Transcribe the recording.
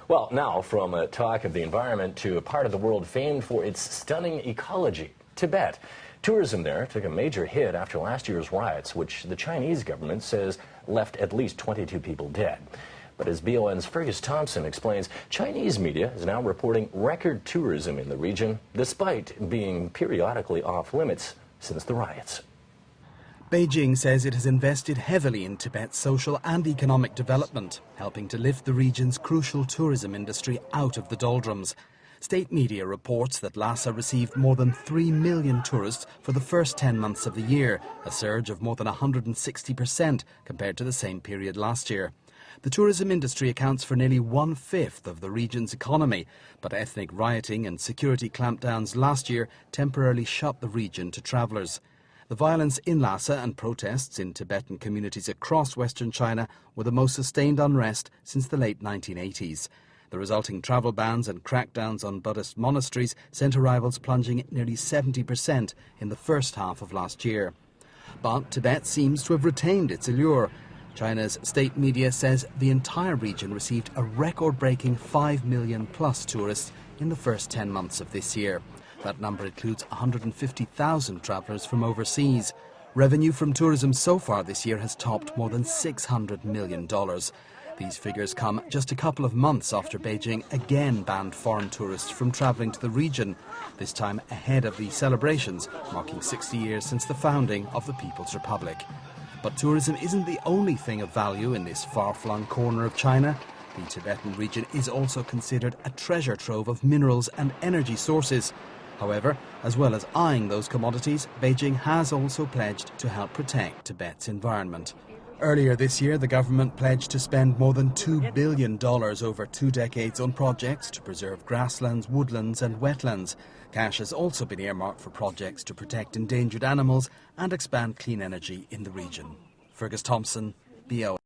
Well, now from a talk of the environment to a part of the world famed for its stunning ecology, Tibet. Tourism there took a major hit after last year's riots, which the Chinese government says left at least 22 people dead. But as BON's Fergus Thompson explains, Chinese media is now reporting record tourism in the region, despite being periodically off limits since the riots. Beijing says it has invested heavily in Tibet's social and economic development, helping to lift the region's crucial tourism industry out of the doldrums. State media reports that Lhasa received more than 3 million tourists for the first 10 months of the year, a surge of more than 160% compared to the same period last year. The tourism industry accounts for nearly 1/5 of the region's economy, but ethnic rioting and security clampdowns last year temporarily shut the region to travellers. The violence in Lhasa and protests in Tibetan communities across Western China were the most sustained unrest since the late 1980s. The resulting travel bans and crackdowns on Buddhist monasteries sent arrivals plunging nearly 70% in the first half of last year. But Tibet seems to have retained its allure. China's state media says the entire region received a record-breaking 5 million plus tourists in the first 10 months of this year. That number includes 150,000 travellers from overseas. Revenue from tourism so far this year has topped more than $600 million. These figures come just a couple of months after Beijing again banned foreign tourists from travelling to the region, this time ahead of the celebrations marking 60 years since the founding of the People's Republic. But tourism isn't the only thing of value in this far-flung corner of China. The Tibetan region is also considered a treasure trove of minerals and energy sources. However, as well as eyeing those commodities, Beijing has also pledged to help protect Tibet's environment. Earlier this year, the government pledged to spend more than $2 billion over 2 decades on projects to preserve grasslands, woodlands and wetlands. Cash has also been earmarked for projects to protect endangered animals and expand clean energy in the region. Fergus Thompson, BO.